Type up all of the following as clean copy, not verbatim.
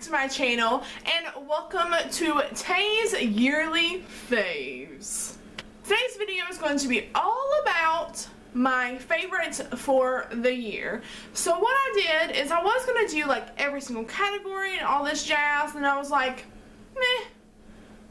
to my channel and welcome to Tay's Yearly Faves. Today's video is going to be all about my favorites for the year. So what I did is I was going to do like every single category and all this jazz, and I was like, meh,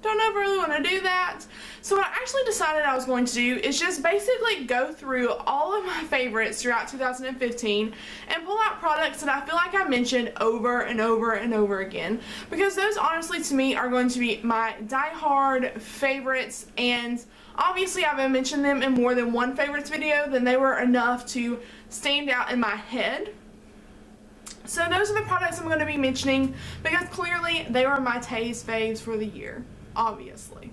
don't ever really want to do that. So what I actually decided I was going to do is just basically go through all of my favorites throughout 2015 and pull out products that I feel like I mentioned over and over and over again, because those honestly to me are going to be my die-hard favorites, and obviously I've mentioned them in more than one favorites video, then they were enough to stand out in my head. So those are the products I'm going to be mentioning because clearly they were my Tay's faves for the year. Obviously.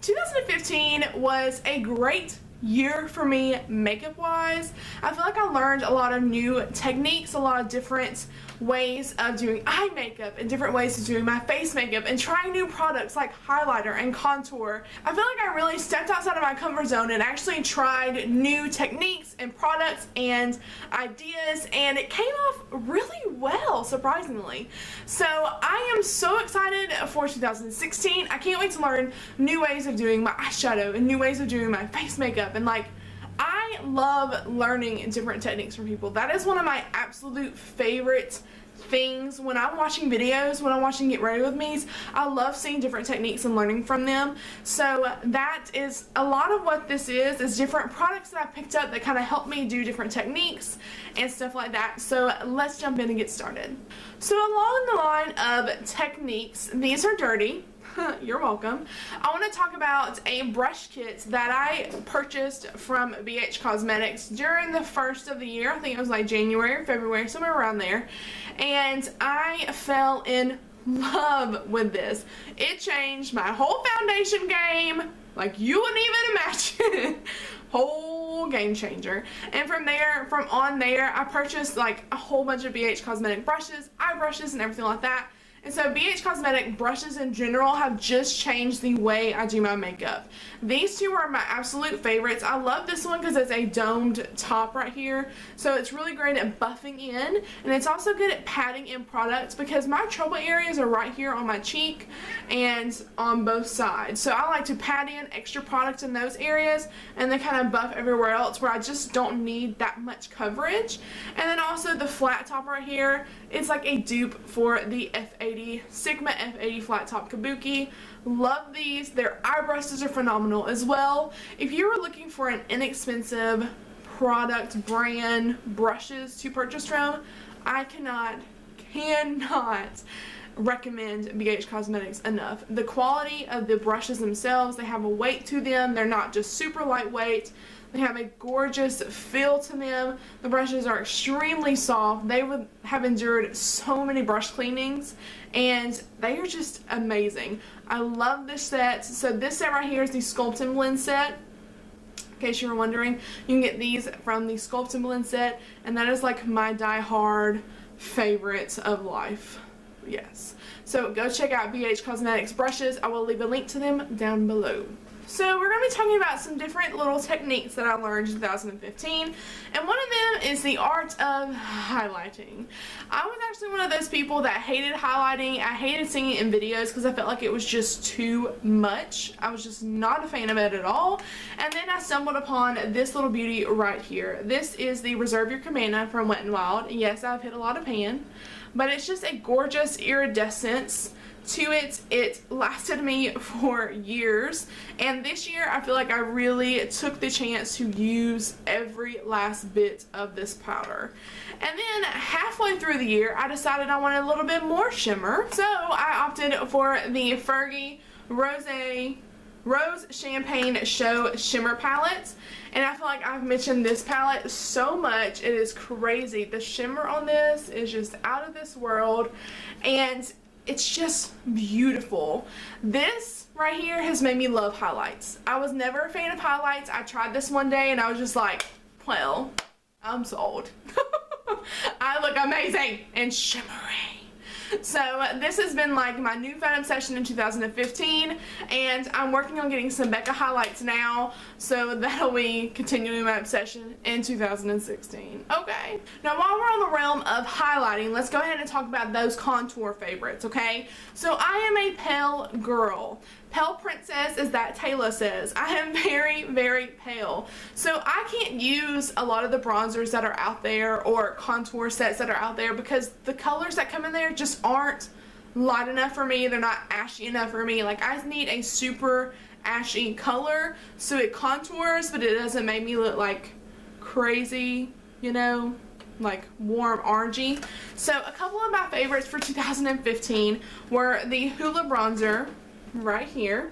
2015 was a great year for me makeup wise. I feel like I learned a lot of new techniques, a lot of different ways of doing eye makeup and different ways of doing my face makeup and trying new products like highlighter and contour. I feel like I really stepped outside of my comfort zone and actually tried new techniques and products and ideas, and it came off really well, surprisingly. So I am so excited for 2016. I can't wait to learn new ways of doing my eyeshadow and new ways of doing my face makeup, and like, I love learning different techniques from people. That is one of my absolute favorite things when I'm watching videos, when I'm watching Get Ready With Me's. I love seeing different techniques and learning from them. So that is a lot of what this is different products that I picked up that kind of help me do different techniques and stuff like that. So let's jump in and get started. So along the line of techniques, these are dirty. You're welcome. I want to talk about a brush kit that I purchased from BH Cosmetics during the first of the year. I think it was like January or February, somewhere around there. And I fell in love with this. It changed my whole foundation game like you wouldn't even imagine. Whole game changer. And from on there, I purchased like a whole bunch of BH Cosmetic brushes, eye brushes, and everything like that. And so BH Cosmetic brushes in general have just changed the way I do my makeup. These two are my absolute favorites. I love this one because it's a domed top right here. So it's really great at buffing in, and it's also good at patting in products because my trouble areas are right here on my cheek and on both sides. So I like to pat in extra product in those areas and then kind of buff everywhere else where I just don't need that much coverage. And then also the flat top right here, it's like a dupe for the Sigma F80 flat top kabuki. Love these. Their eye brushes are phenomenal as well. If you were looking for an inexpensive product brand brushes to purchase from, I cannot recommend BH Cosmetics enough. The quality of the brushes themselves, they have a weight to them. They're not just super lightweight. They have a gorgeous feel to them. The brushes are extremely soft. They would have endured so many brush cleanings, and they are just amazing. I love this set. So this set right here is the Sculpt and Blend set. In case you were wondering, you can get these from the Sculpt and Blend set, and that is like my die-hard favorite of life. Yes. So go check out BH Cosmetics brushes. I will leave a link to them down below. So we're going to be talking about some different little techniques that I learned in 2015, and one of them is the art of highlighting. I was actually one of those people that hated highlighting. I hated seeing it in videos because I felt like it was just too much. I was just not a fan of it at all. And then I stumbled upon this little beauty right here. This is the Reserve Your Cabana from Wet n Wild. Yes, I've hit a lot of pan, but it's just a gorgeous iridescence to it. It lasted me for years, and this year I feel like I really took the chance to use every last bit of this powder. And then halfway through the year I decided I wanted a little bit more shimmer, so I opted for the Fergie Rose Champagne Show Shimmer Palette. And I feel like I've mentioned this palette so much. It is crazy. The shimmer on this is just out of this world, and it's just beautiful. This right here has made me love highlights. I was never a fan of highlights. I tried this one day and I was just like, well, I'm sold. I look amazing and shimmery. So this has been like my newfound obsession in 2015, and I'm working on getting some Becca highlights now, so that'll be continuing my obsession in 2016. Okay, now while we're on the realm of highlighting, let's go ahead and talk about those contour favorites, okay? So I am a pale girl. Pale princess, as that Taylor says. I am very, very pale. So I can't use a lot of the bronzers that are out there or contour sets that are out there because the colors that come in there just aren't light enough for me. They're not ashy enough for me. Like, I need a super ashy color so it contours, but it doesn't make me look like crazy, you know, like warm orangey. So a couple of my favorites for 2015 were the Hoola bronzer right here.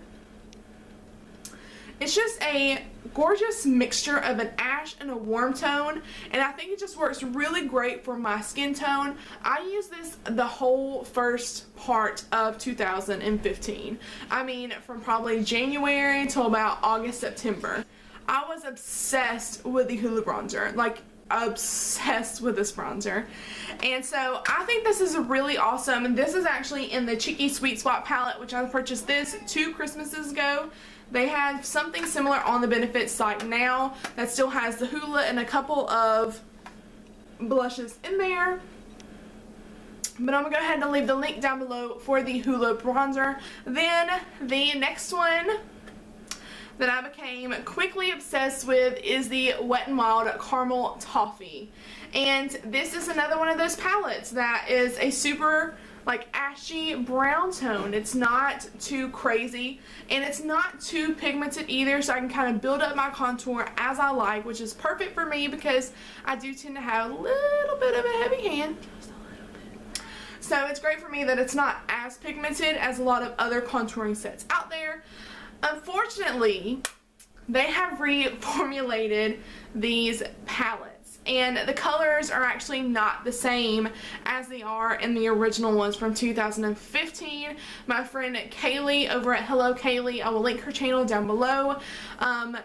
It's just a gorgeous mixture of an ash and a warm tone, and I think it just works really great for my skin tone. I used this the whole first part of 2015. I mean, from probably January till about August, September. I was obsessed with the Hoola bronzer, like obsessed with this bronzer. And so I think this is really awesome, and this is actually in the Cheeky Sweet Spot palette, which I purchased this 2 Christmases ago. They have something similar on the Benefits site now that still has the Hoola and a couple of blushes in there. But I'm going to go ahead and leave the link down below for the Hoola bronzer. Then the next one that I became quickly obsessed with is the Wet n Wild Caramel Toffee. And this is another one of those palettes that is a super like ashy brown tone. It's not too crazy and it's not too pigmented either, so I can kind of build up my contour as I like, which is perfect for me because I do tend to have a little bit of a heavy hand. Just a little bit. So it's great for me that it's not as pigmented as a lot of other contouring sets out there. Unfortunately, they have reformulated these palettes, and the colors are actually not the same as they are in the original ones from 2015. My friend Kaylee over at Hello Kaylee, I will link her channel down below.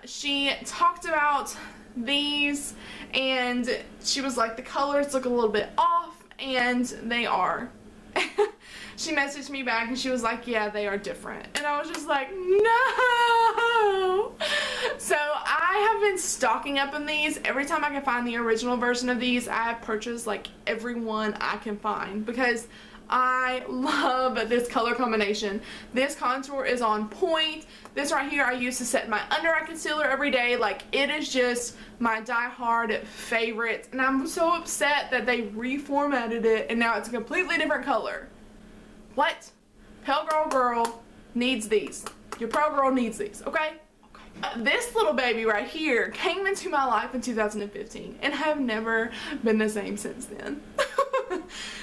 She talked about these, and she was like, the colors look a little bit off, and they are. She messaged me back and she was like, yeah, they are different. And I was just like, no! So I have been stocking up on these. Every time I can find the original version of these, I have purchased like every one I can find because I love this color combination. This contour is on point. This right here I use to set my under eye concealer every day. Like, it is just my die-hard favorite. And I'm so upset that they reformatted it and now it's a completely different color. What? Pale girl needs these. Your pale girl needs these, okay? This little baby right here came into my life in 2015 and have never been the same since then.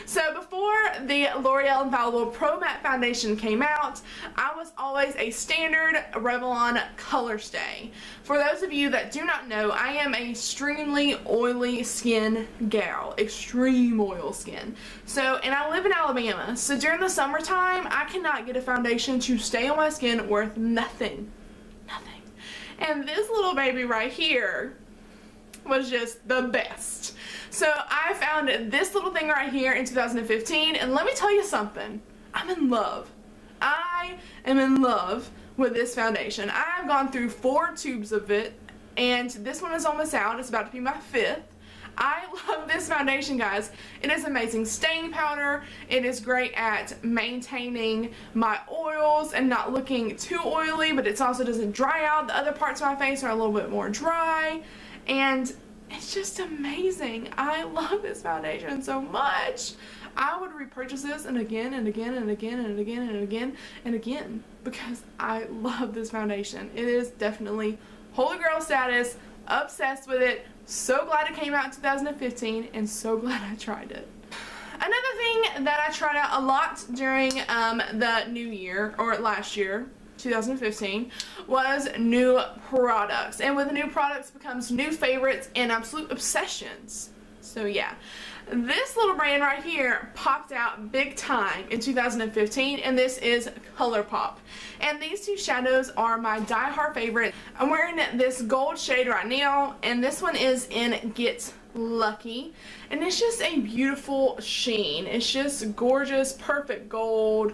So before the L'Oreal Infallible Pro Matte Foundation came out, I was always a standard Revlon Color Stay. For those of you that do not know, I am a extremely oily skin gal. Extreme oil skin. So, and I live in Alabama, so during the summertime, I cannot get a foundation to stay on my skin worth nothing. Nothing. And this little baby right here was just the best. So I found this little thing right here in 2015, and let me tell you something. I'm in love. I am in love with this foundation. I have gone through 4 tubes of it, and this one is almost out. It's about to be my 5th. I love this foundation, guys. It is amazing staying powder. It is great at maintaining my oils and not looking too oily, but it also doesn't dry out. The other parts of my face are a little bit more dry, and it's just amazing. I love this foundation so much. I would repurchase this and again and again and again and again and again and again because I love this foundation. It is definitely holy grail status, obsessed with it. So glad it came out in 2015 and so glad I tried it. Another thing that I tried out a lot during the new year, or last year, 2015, was new products. And with new products becomes new favorites and absolute obsessions. So yeah, this little brand right here popped out big time in 2015, and this is ColourPop. And these two shadows are my die-hard favorite. I'm wearing this gold shade right now, and this one is in Get Lucky, and it's just a beautiful sheen. It's just gorgeous, perfect gold.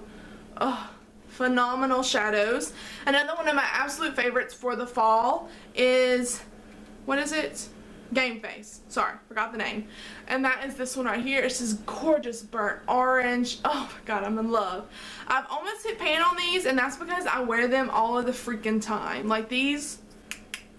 Oh, phenomenal shadows. Another one of my absolute favorites for the fall is, what is it? Game Face. Sorry, forgot the name. And that is this one right here. It's this gorgeous burnt orange. Oh my god, I'm in love. I've almost hit pan on these, and that's because I wear them all of the freaking time. Like these,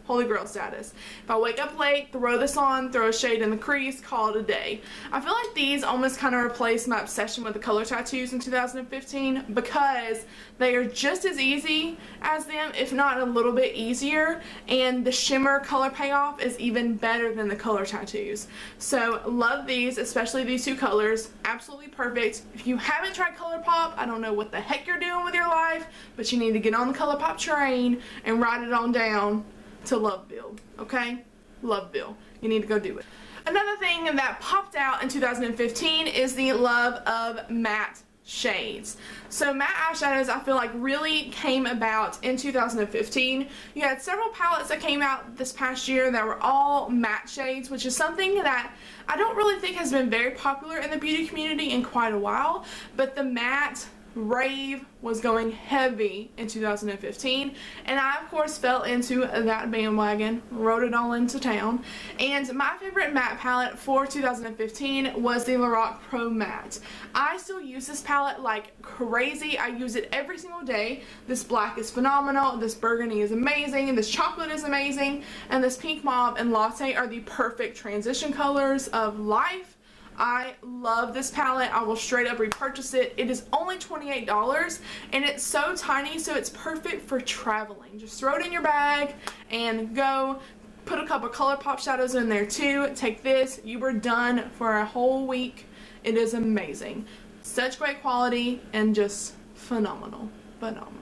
holy grail status. If I wake up late, throw this on, throw a shade in the crease, call it a day. I feel like these almost kind of replaced my obsession with the color tattoos in 2015 because they are just as easy as them, if not a little bit easier, and the shimmer color payoff is even better than the color tattoos. So love these, especially these two colors. Absolutely perfect. If you haven't tried ColourPop, I don't know what the heck you're doing with your life, but you need to get on the ColourPop train and ride it on down to Loveville, okay? Loveville. You need to go do it. Another thing that popped out in 2015 is the love of matte shades. So matte eyeshadows I feel like really came about in 2015. You had several palettes that came out this past year that were all matte shades, which is something that I don't really think has been very popular in the beauty community in quite a while, but the matte rave was going heavy in 2015, and I of course fell into that bandwagon, rode it all into town. And my favorite matte palette for 2015 was the Lorac Pro Matte. I still use this palette like crazy. I use it every single day. This black is phenomenal, this burgundy is amazing, this chocolate is amazing, and this pink mauve and latte are the perfect transition colors of life. I love this palette. I will straight up repurchase it. It is only $28, and it's so tiny, so it's perfect for traveling. Just throw it in your bag and go. Put a couple ColourPop shadows in there too. Take this. You were done for a whole week. It is amazing. Such great quality and just phenomenal. Phenomenal.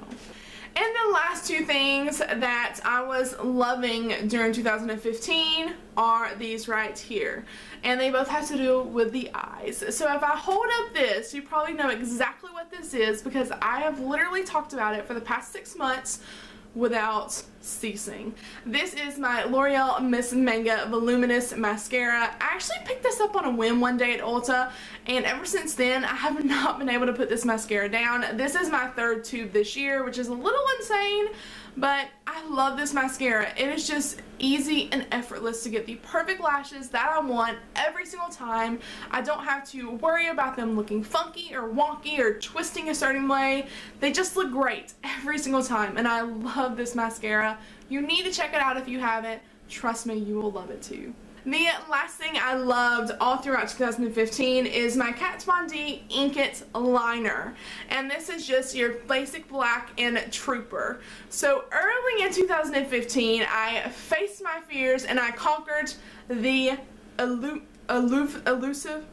And the last two things that I was loving during 2015 are these right here. And they both have to do with the eyes. So if I hold up this, you probably know exactly what this is because I have literally talked about it for the past 6 months without ceasing. This is my L'Oreal Miss Manga Voluminous Mascara. I actually picked this up on a whim one day at Ulta, and ever since then I have not been able to put this mascara down. This is my 3rd tube this year, which is a little insane, but I love this mascara. It is just easy and effortless to get the perfect lashes that I want every single time. I don't have to worry about them looking funky or wonky or twisting a certain way. They just look great every single time, and I love this mascara. You need to check it out if you haven't. Trust me, you will love it too. The last thing I loved all throughout 2015 is my Kat Von D Ink It liner, and this is just your basic black and Trooper. So early in 2015 I faced my fears and I conquered the elusive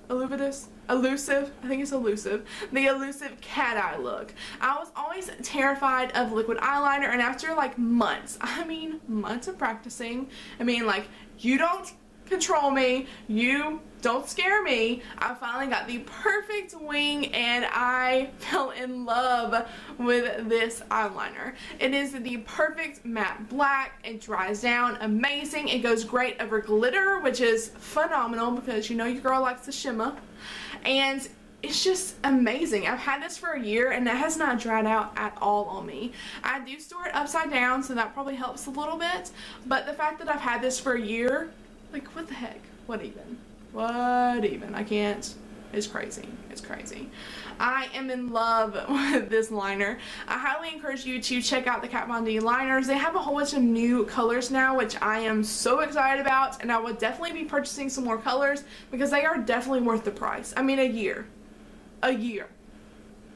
cat eye look. I was always terrified of liquid eyeliner, and after like months of practicing, like, you don't control me, you don't scare me, I finally got the perfect wing and I fell in love with this eyeliner. It is the perfect matte black. It dries down amazing. It goes great over glitter, which is phenomenal because you know your girl likes the shimmer, and it's just amazing. I've had this for a year and it has not dried out at all on me. I do store it upside down, so that probably helps a little bit, but the fact that I've had this for a year, like, what the heck? What even? I can't. It's crazy. It's crazy. I am in love with this liner. I highly encourage you to check out the Kat Von D liners. They have a whole bunch of new colors now, which I am so excited about, and I will definitely be purchasing some more colors because they are definitely worth the price. I mean, a year. A year.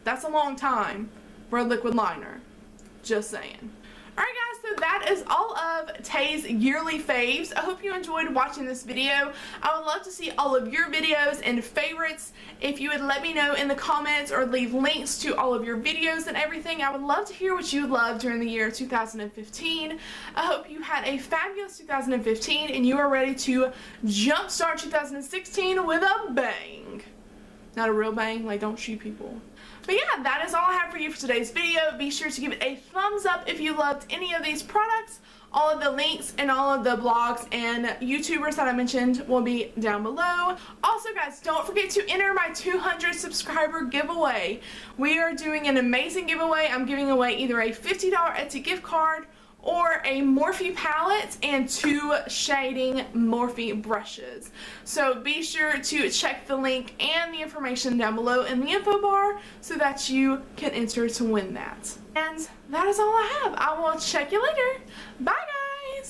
That's a long time for a liquid liner. Just saying. Alright guys, so So that is all of Tay's yearly faves. I hope you enjoyed watching this video. I would love to see all of your videos and favorites. If you would let me know in the comments or leave links to all of your videos and everything, I would love to hear what you loved during the year 2015. I hope you had a fabulous 2015 and you are ready to jumpstart 2016 with a bang. Not a real bang, like don't shoot people. But yeah, that is all I have for you for today's video. Be sure to give it a thumbs up if you loved any of these products. All of the links and all of the blogs and YouTubers that I mentioned will be down below. Also guys, don't forget to enter my 200 subscriber giveaway. We are doing an amazing giveaway. I'm giving away either a $50 Etsy gift card or a Morphe palette and 2 shading Morphe brushes. So be sure to check the link and the information down below in the info bar so that you can enter to win that. And that is all I have. I will check you later. Bye guys!